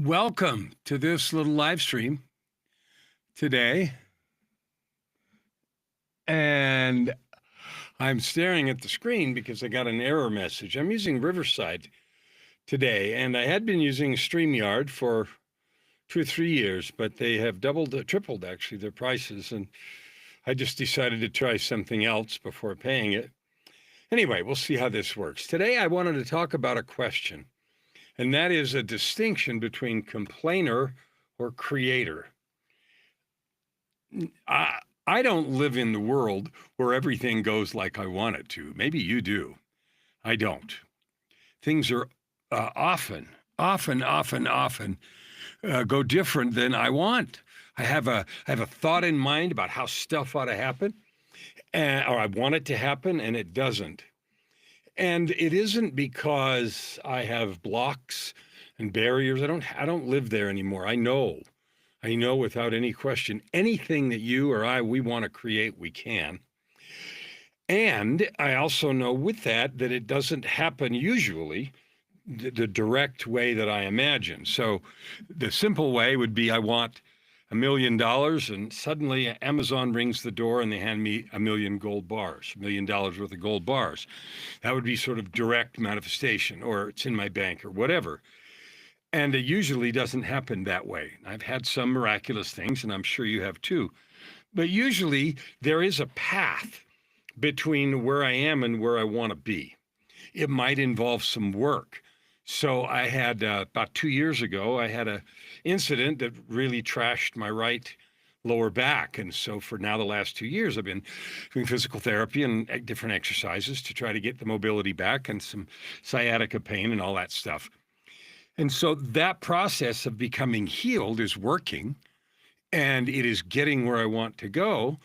Welcome to this little live stream today. And I'm staring at the screen because I got an error message. I'm using Riverside today, and I had been using StreamYard for 2 or 3 years, but they have tripled actually their prices. And I just decided to try something else before paying it. Anyway, we'll see how this works. Today, I wanted to talk about a question, and that is a distinction between complainer or creator. I don't live in the world where everything goes like I want it to. Maybe you do. I don't. Things are often go different than I want. I have a thought in mind about how stuff ought to happen, or I want it to happen, and it doesn't. And it isn't because I have blocks and barriers. I don't live there anymore. I know without any question, anything that you or we want to create, we can. And I also know with that it doesn't happen usually the direct way that I imagine. So the simple way would be I want $1 million, and suddenly Amazon rings the door and they hand me $1 million gold bars, $1 million worth of gold bars. That would be sort of direct manifestation, or it's in my bank or whatever. And it usually doesn't happen that way. I've had some miraculous things, and I'm sure you have too. But usually there is a path between where I am and where I want to be. It might involve some work. So I had about 2 years ago, I had an incident that really trashed my right lower back. And so for now, the last 2 years, I've been doing physical therapy and different exercises to try to get the mobility back and some sciatica pain and all that stuff. And so that process of becoming healed is working, and it is getting where I want to go,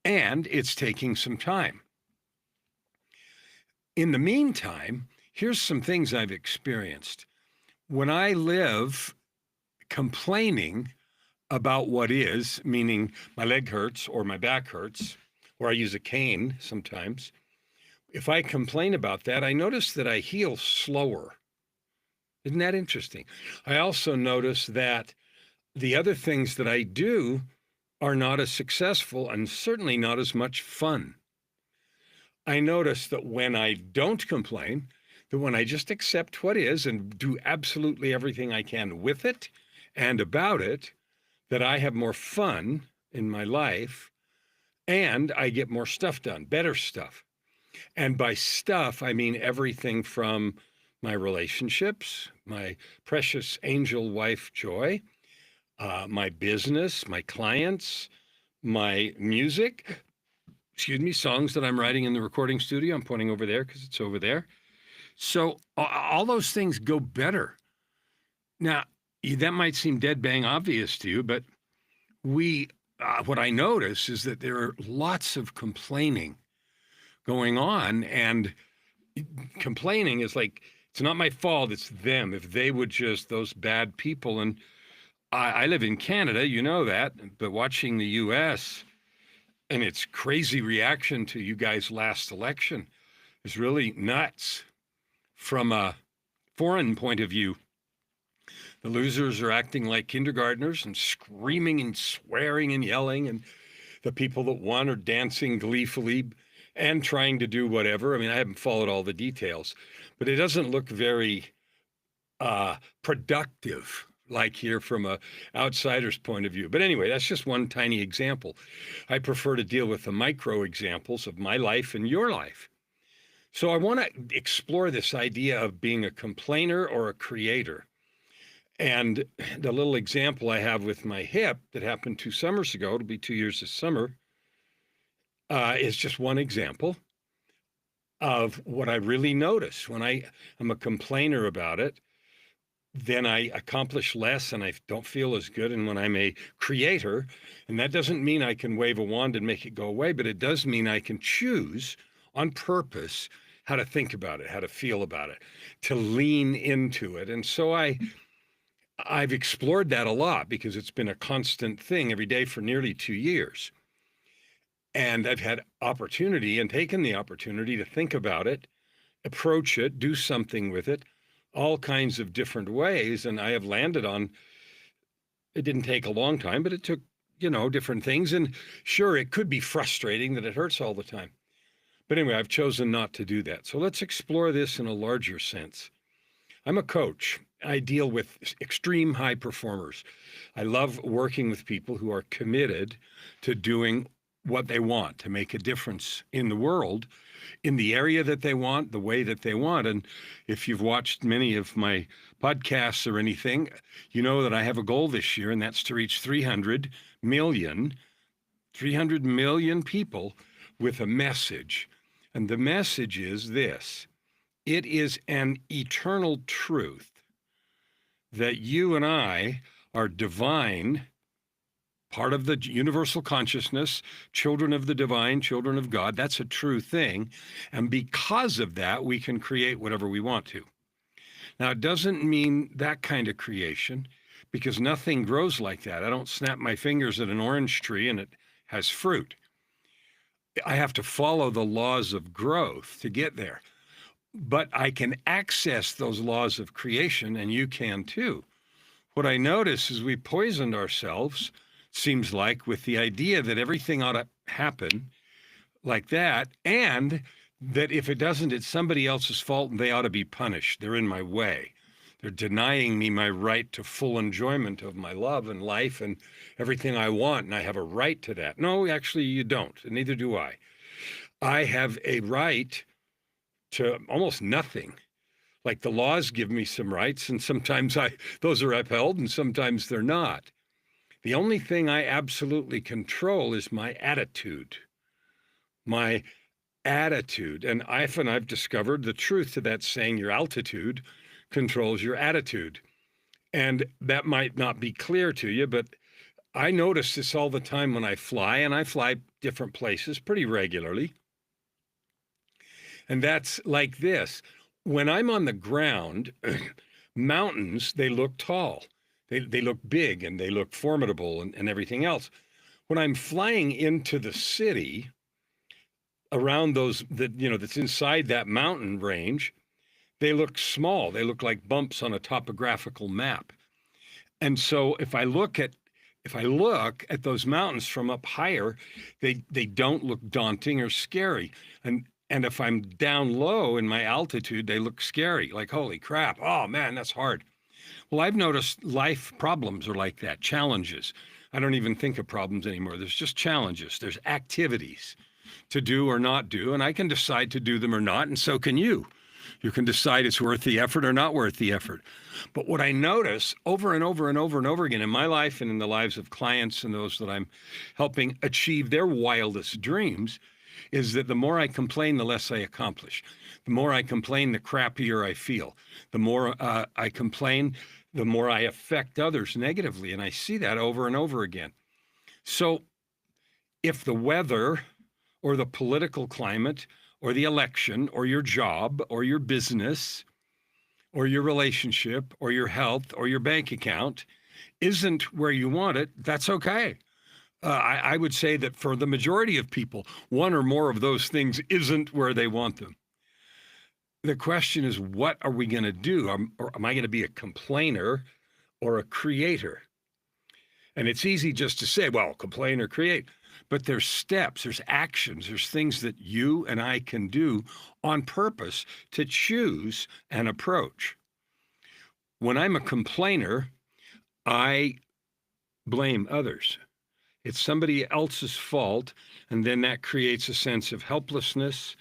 and it's taking some time. In the meantime, here's some things I've experienced. When I live complaining about what is, meaning my leg hurts or my back hurts, or I use a cane sometimes, if I complain about that, I notice that I heal slower. Isn't that interesting? I also notice that the other things that I do are not as successful and certainly not as much fun. I notice that when I don't complain, that when I just accept what is and do absolutely everything I can with it and about it, that I have more fun in my life and I get more stuff done, better stuff. And by stuff, I mean everything from my relationships, my precious angel wife, Joy, my business, my clients, my music, songs that I'm writing in the recording studio. I'm pointing over there because it's over there. So all those things go better. Now, that might seem dead bang obvious to you, but what I notice is that there are lots of complaining going on, and complaining is like, it's not my fault, it's them. If they would just, those bad people. And I live in Canada, you know that, but watching the US and its crazy reaction to you guys' last election is really nuts from a foreign point of view. The losers are acting like kindergartners and screaming and swearing and yelling, and the people that won are dancing gleefully and trying to do whatever. I mean, I haven't followed all the details, but it doesn't look very productive, like here from a outsider's point of view. But anyway, that's just one tiny example. I prefer to deal with the micro examples of my life and your life. So I want to explore this idea of being a complainer or a creator. And the little example I have with my hip that happened 2 summers ago, it'll be 2 years this summer, is just one example of what I really notice. When I am a complainer about it, then I accomplish less and I don't feel as good. And when I'm a creator, and that doesn't mean I can wave a wand and make it go away, but it does mean I can choose on purpose how to think about it, how to feel about it, to lean into it. And so I've explored that a lot because it's been a constant thing every day for nearly 2 years. And I've had opportunity and taken the opportunity to think about it, approach it, do something with it all kinds of different ways. And I have landed on, it didn't take a long time, but it took, different things. And sure, it could be frustrating that it hurts all the time. But anyway, I've chosen not to do that. So let's explore this in a larger sense. I'm a coach. I deal with extreme high performers. I love working with people who are committed to doing what they want, to make a difference in the world, in the area that they want, the way that they want. And if you've watched many of my podcasts or anything, you know that I have a goal this year, and that's to reach 300 million people with a message. And the message is this: it is an eternal truth that you and I are divine, part of the universal consciousness, children of the divine, children of God. That's a true thing. And because of that, we can create whatever we want to. Now, it doesn't mean that kind of creation, because nothing grows like that. I don't snap my fingers at an orange tree and it has fruit. I have to follow the laws of growth to get there. But I can access those laws of creation, and you can too. What I notice is we poisoned ourselves, seems like, with the idea that everything ought to happen like that, and that if it doesn't, it's somebody else's fault and they ought to be punished. They're in my way. They're denying me my right to full enjoyment of my love and life and everything I want, and I have a right to that. No, actually, you don't, and neither do I. I have a right to almost nothing. Like the laws give me some rights, and sometimes those are upheld and sometimes they're not. The only thing I absolutely control is my attitude. My attitude. And I've discovered the truth to that saying, your altitude controls your attitude. And that might not be clear to you, but I notice this all the time when I fly, and I fly different places pretty regularly. And that's like this. When I'm on the ground, mountains, they look tall. They look big and they look formidable and everything else. When I'm flying into the city, around that's inside that mountain range, they look small. They look like bumps on a topographical map. And so if I look at those mountains from up higher, they don't look daunting or scary. And if I'm down low in my altitude, they look scary, like, holy crap, oh man, that's hard. Well, I've noticed life problems are like that, challenges. I don't even think of problems anymore. There's just challenges. There's activities to do or not do, and I can decide to do them or not, and so can you. You can decide it's worth the effort or not worth the effort. But what I notice over and over and over and over again in my life and in the lives of clients and those that I'm helping achieve their wildest dreams is that the more I complain, the less I accomplish. The more I complain, the crappier I feel. The more I complain, the more I affect others negatively. And I see that over and over again. So if the weather or the political climate or the election or your job or your business or your relationship or your health or your bank account isn't where you want it, that's okay. I would say that for the majority of people, one or more of those things isn't where they want them. The question is, what are we going to do? Or am I going to be a complainer or a creator? And it's easy just to say, well, complain or create. But there's steps, there's actions, there's things that you and I can do on purpose to choose an approach. When I'm a complainer, I blame others. It's somebody else's fault, and then that creates a sense of helplessness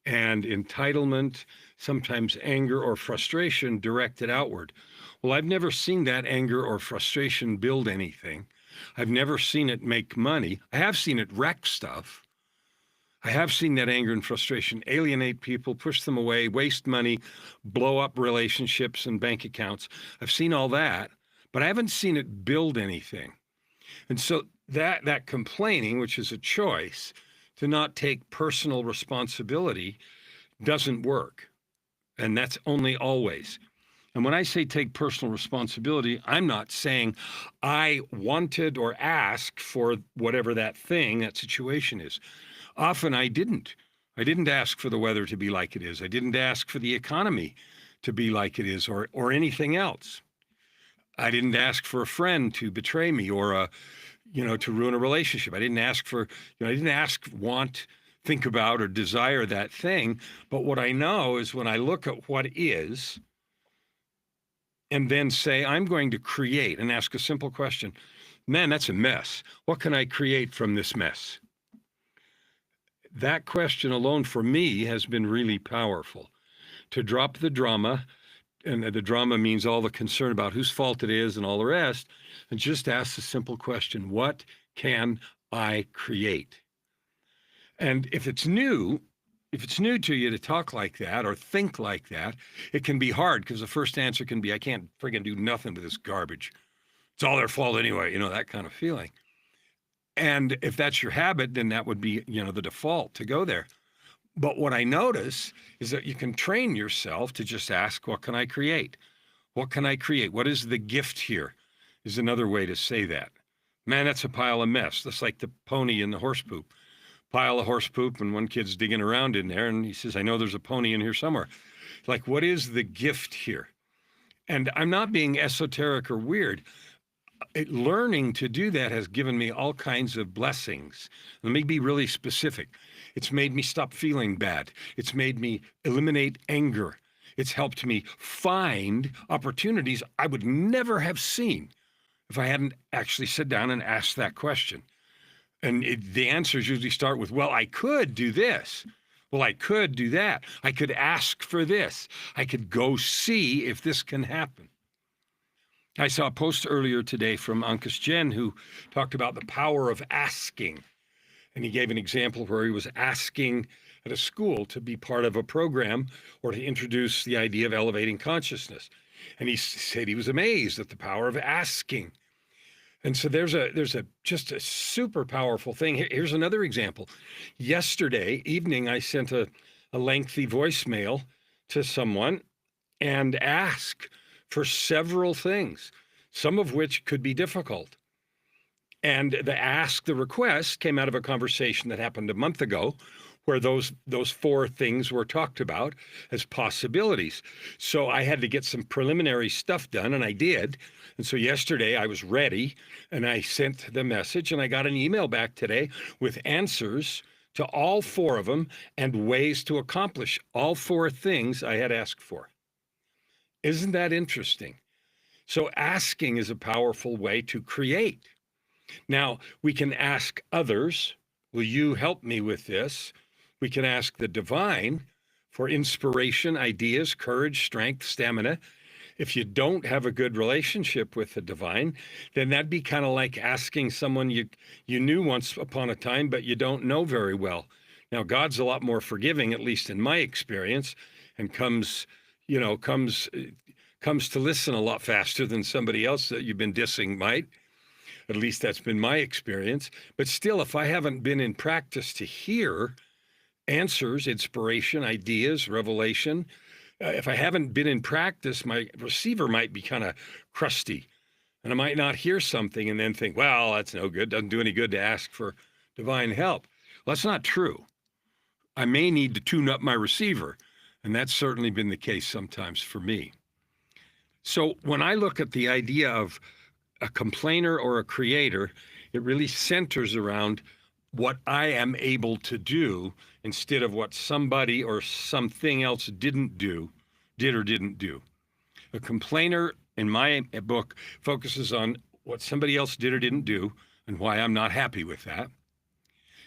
and entitlement, sometimes anger or frustration directed outward. Well, I've never seen that anger or frustration build anything. I've never seen it make money. I have seen it wreck stuff. I have seen that anger and frustration alienate people, push them away, waste money, blow up relationships and bank accounts. I've seen all that, but I haven't seen it build anything. And so that complaining, which is a choice to not take personal responsibility, doesn't work. And that's only always. And when I say take personal responsibility, I'm not saying I wanted or asked for whatever that thing, that situation is. Often I didn't. I didn't ask for the weather to be like it is. I didn't ask for the economy to be like it is, or anything else. I didn't ask for a friend to betray me or to ruin a relationship. I didn't ask for, I didn't ask, want, think about, or desire that thing. But what I know is when I look at what is and then say, I'm going to create and ask a simple question, man, that's a mess. What can I create from this mess? That question alone for me has been really powerful. To drop the drama, and the drama means all the concern about whose fault it is and all the rest, and just ask the simple question, what can I create? And if it's new to you to talk like that or think like that, it can be hard because the first answer can be, I can't friggin' do nothing with this garbage. It's all their fault anyway, that kind of feeling. And if that's your habit, then that would be, the default to go there. But what I notice is that you can train yourself to just ask, what can I create? What can I create? What is the gift here? Is another way to say that. Man, that's a pile of mess. That's like the pony and the horse poop. Pile of horse poop, and one kid's digging around in there, and he says, I know there's a pony in here somewhere. Like, what is the gift here? And I'm not being esoteric or weird. Learning to do that has given me all kinds of blessings. Let me be really specific. It's made me stop feeling bad. It's made me eliminate anger. It's helped me find opportunities I would never have seen if I hadn't actually sat down and asked that question. And the answers usually start with, well, I could do this. Well, I could do that. I could ask for this. I could go see if this can happen. I saw a post earlier today from Ankus Jain who talked about the power of asking. And he gave an example where he was asking at a school to be part of a program or to introduce the idea of elevating consciousness. And he said he was amazed at the power of asking. And so there's just a super powerful thing. Here's another example. Yesterday evening, I sent a lengthy voicemail to someone and asked for several things, some of which could be difficult. And the request came out of a conversation that happened a month ago where those four things were talked about as possibilities. So I had to get some preliminary stuff done, and I did. And so yesterday I was ready, and I sent the message, and I got an email back today with answers to all four of them and ways to accomplish all four things I had asked for. Isn't that interesting? So asking is a powerful way to create. Now, we can ask others, will you help me with this? We can ask the divine for inspiration, ideas, courage, strength, stamina. If you don't have a good relationship with the divine, then that'd be kind of like asking someone you knew once upon a time, but you don't know very well. Now, God's a lot more forgiving, at least in my experience, and comes to listen a lot faster than somebody else that you've been dissing might. At least that's been my experience. But still, if I haven't been in practice to hear answers, inspiration, ideas, revelation, if I haven't been in practice, my receiver might be kind of crusty. And I might not hear something and then think, well, that's no good. Doesn't do any good to ask for divine help. Well, that's not true. I may need to tune up my receiver. And that's certainly been the case sometimes for me. So when I look at the idea of a complainer or a creator, it really centers around what I am able to do instead of what somebody or something else did or didn't do. A complainer, in my book, focuses on what somebody else did or didn't do and why I'm not happy with that.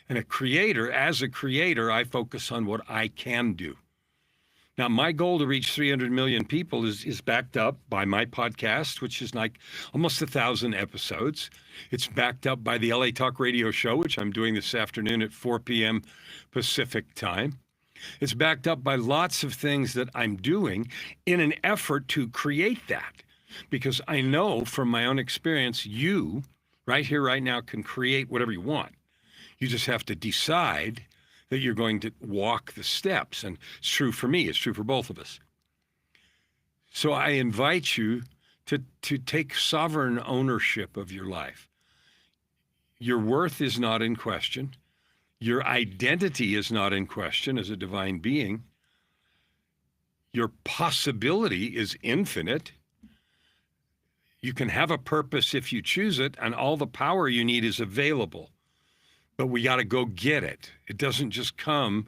And a creator, as a creator, I focus on what I can do. Now, my goal to reach 300 million people is backed up by my podcast, which is like almost 1,000 episodes. It's backed up by the LA Talk Radio Show, which I'm doing this afternoon at 4 p.m. Pacific time. It's backed up by lots of things that I'm doing in an effort to create that. Because I know from my own experience, you, right here, right now, can create whatever you want. You just have to decide that you're going to walk the steps. And it's true for me. It's true for both of us. So I invite you to take sovereign ownership of your life. Your worth is not in question. Your identity is not in question as a divine being. Your possibility is infinite. You can have a purpose if you choose it, and all the power you need is available. But we got to go get it. It doesn't just come,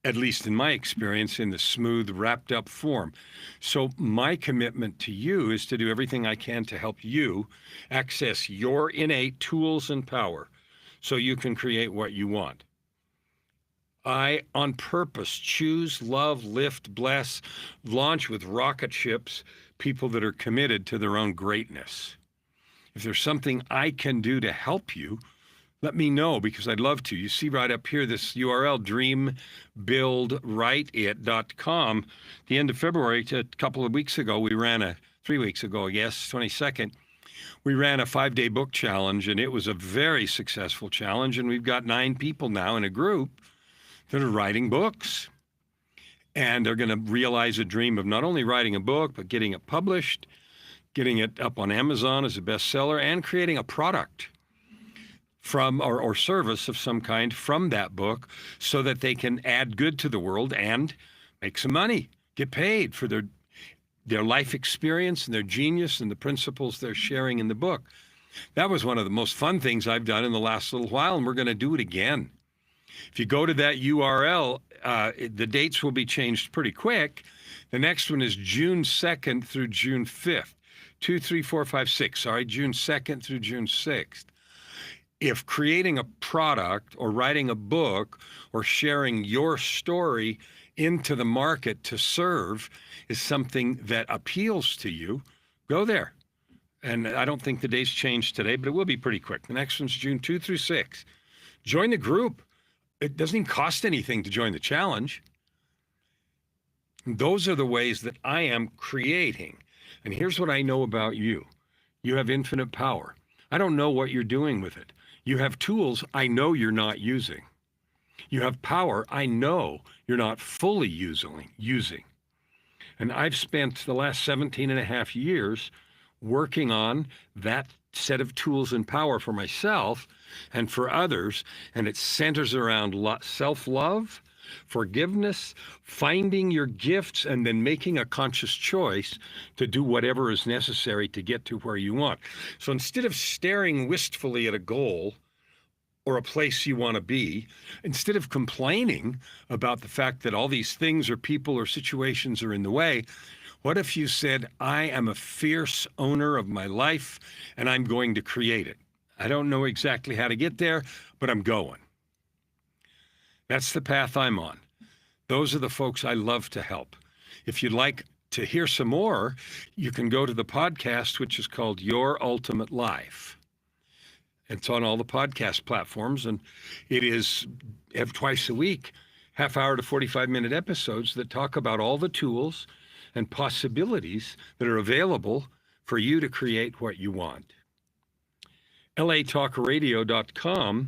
at least in my experience, in the smooth, wrapped up form. So my commitment to you is to do everything I can to help you access your innate tools and power so you can create what you want. I, on purpose, choose, love, lift, bless, launch with rocket ships people that are committed to their own greatness. If there's something I can do to help you, let me know, because I'd love to. You see right up here, this URL, dreambuildwriteit.com. The end of February, a couple of weeks ago, 3 weeks ago, I guess, 22nd, we ran a 5-day book challenge, and it was a very successful challenge. And we've got 9 people now in a group that are writing books. And they're going to realize a dream of not only writing a book, but getting it published, getting it up on Amazon as a bestseller, and creating a product from or service of some kind from that book so that they can add good to the world and make some money, get paid for their life experience and their genius and the principles they're sharing in the book. That was one of the most fun things I've done in the last little while, and we're going to do it again. If you go to that URL, the dates will be changed pretty quick. The next one is June 2nd through June 5th. 2, 3, 4, 5, 6. Sorry, June 2nd through June 6th. If creating a product or writing a book or sharing your story into the market to serve is something that appeals to you, go there. And I don't think the date's changed today, but it will be pretty quick. The next one's June 2 through 6. Join the group. It doesn't even cost anything to join the challenge. And those are the ways that I am creating. And here's what I know about you. You have infinite power. I don't know what you're doing with it. You have tools I know you're not using. You have power I know you're not fully using. And I've spent the last 17 and a half years working on that set of tools and power for myself and for others. And it centers around self-love, forgiveness, finding your gifts, and then making a conscious choice to do whatever is necessary to get to where you want. So instead of staring wistfully at a goal or a place you want to be, instead of complaining about the fact that all these things or people or situations are in the way, what if you said, I am a fierce owner of my life and I'm going to create it. I don't know exactly how to get there, but I'm going. That's the path I'm on. Those are the folks I love to help. If you'd like to hear some more, you can go to the podcast, which is called Your Ultimate Life. It's on all the podcast platforms, and it is twice a week, half-hour to 45-minute episodes that talk about all the tools and possibilities that are available for you to create what you want. LATalkRadio.com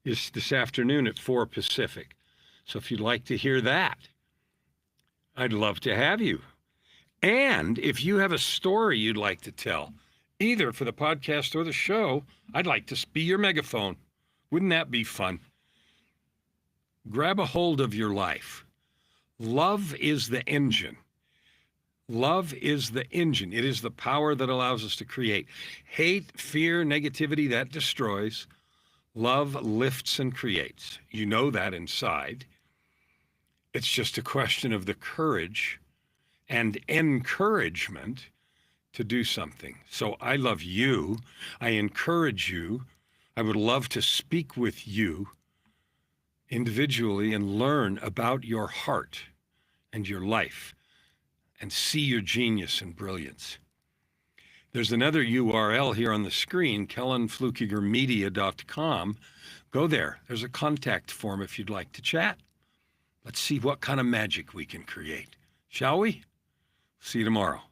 is this afternoon at 4 Pacific. So if you'd like to hear that, I'd love to have you. And if you have a story you'd like to tell, either for the podcast or the show, I'd like to be your megaphone. Wouldn't that be fun? Grab a hold of your life. Love is the engine. Love is the engine. It is the power that allows us to create. Hate, fear, negativity, that destroys. Love lifts and creates. You know that inside. It's just a question of the courage and encouragement to do something. So I love you. I encourage you. I would love to speak with you individually and learn about your heart and your life and see your genius and brilliance. There's another URL here on the screen, KellenFlukigerMedia.com. Go there. There's a contact form if you'd like to chat. Let's see what kind of magic we can create. Shall we? See you tomorrow.